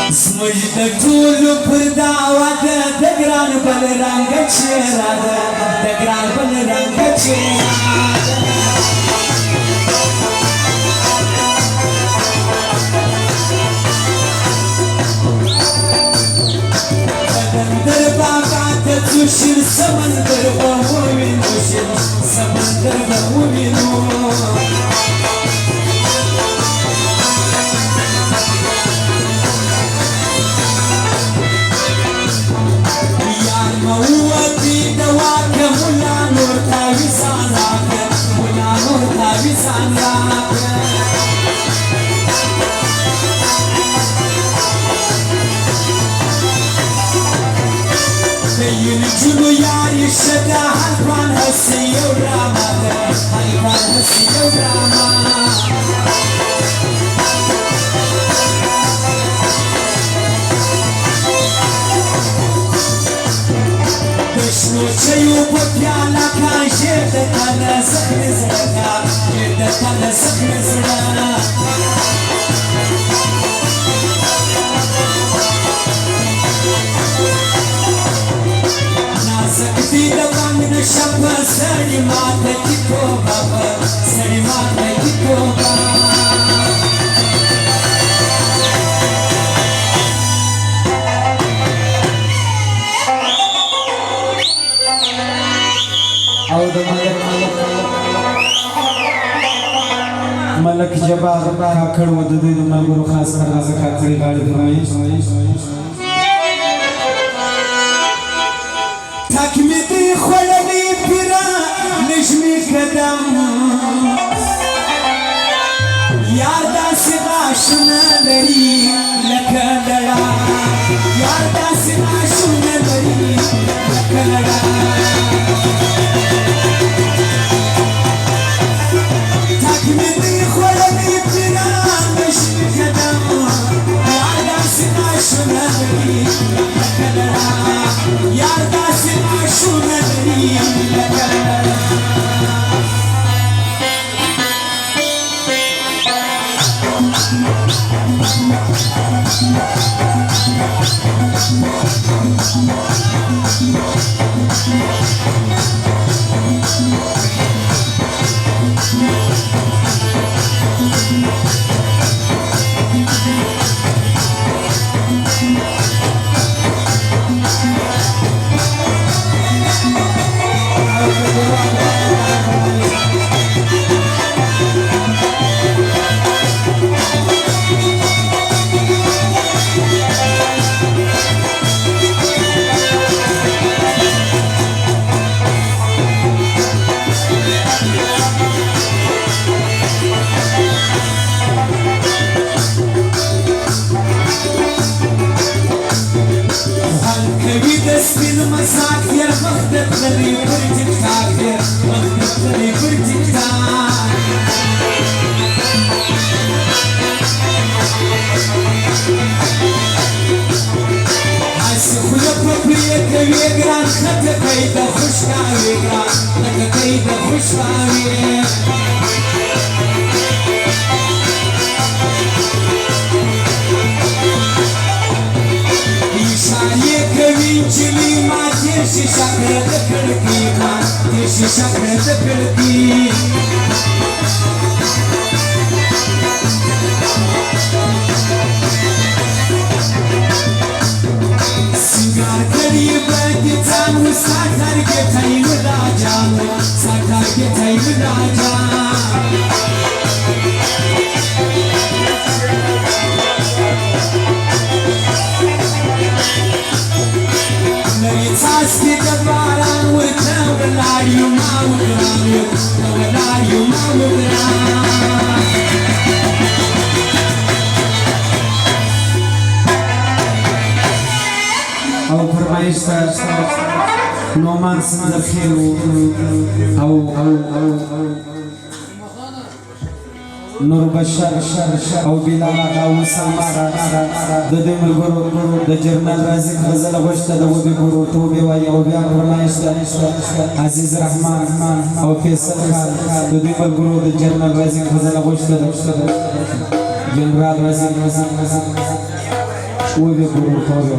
مجدتول پرداوه دگران بل رنگ چراده دگران بل رنگ چراده بدندر باقات توشیر سمندر بموینو شیر سمندر بموینو موتي دواك ملا نور تاوي ساناك ملا نور تاوي ساناك بين جلو ياري شدا هالبان هسي وراما هالبان هسي وراما شيو بطيانا كان جيدك على سخن زرقا جيدك على سخن زرقا نازك دي دوان نشبه سري ماتك توبا سري ماتك توبا ملک جبار کاکڑ وددوی دو ملگرو خاص کرنازا کاکڑی گاڑی فرمائش تاکمی دی خولنی پیرا نجمی قدم یار داسی غاشن لری لکا لڑا یار داسی غاشن لری لکا لڑا نومان سندر خيلو او نور بشر او بلال او سلمان د دې ملګرو د جرنال رازق غزل غوښته د وبې ګورو توبې وایي او بیا فرمایش عزیز رحمان او فیصل خان د دې ملګرو د جرنال رازق غزل غوښته د جنرال رازق وبي غرور توبي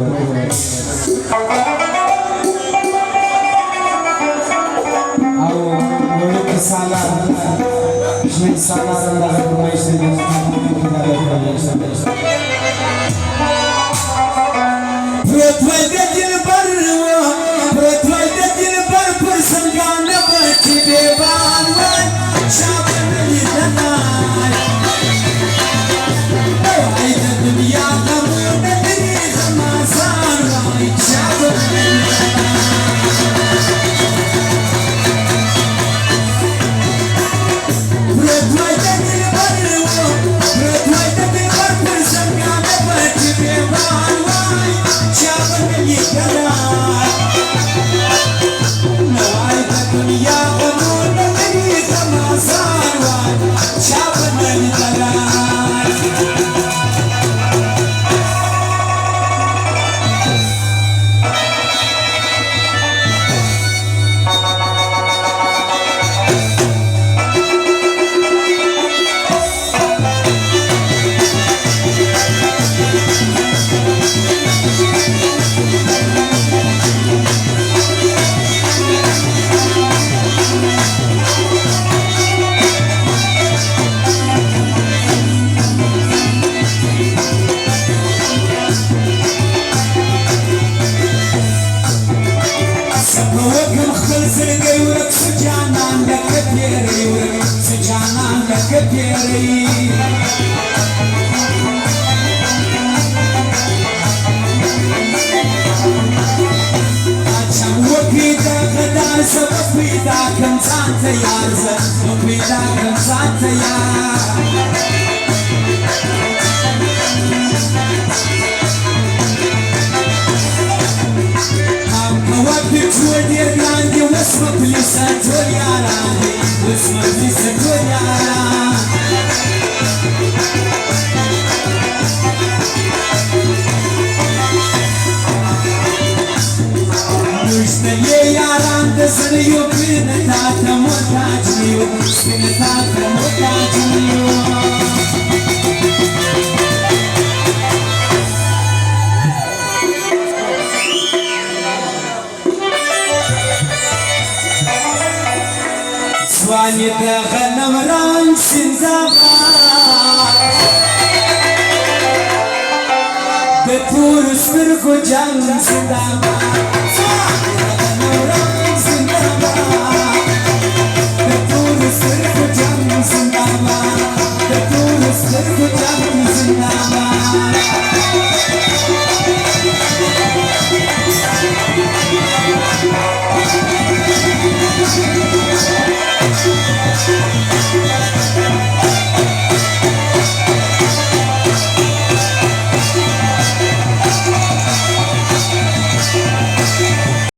أو ولك سالار شنو سالار الله ما يشتري بروتويدة البر بروتويدة البر برسنجان بتي بيبان وين شابن يدناي عيد الدنيا غمون الدنيا غمازان راي شابن بروتويدة البر بروتويدة البر برسنجان بتي بيبان وين شابن يدناي عيد الدنيا غمون الدنيا غمازان راي شابن يدناي وقم خلص القيورك سجانا لك بيري ورك سجانا لك بيري عشان وقيدا غدا سبب بيدا كم سانتا يارزا وبيدا كم سانتا يار وقت ودير عندي واسمك لساتور يا راندي واسمك لساتور يا راندي مشتلي يا راندي سنيو بنتاتا متاجنيو بنتاتا متاجنيو سواني غنم ران سندغار بطور سبركو جان سندغار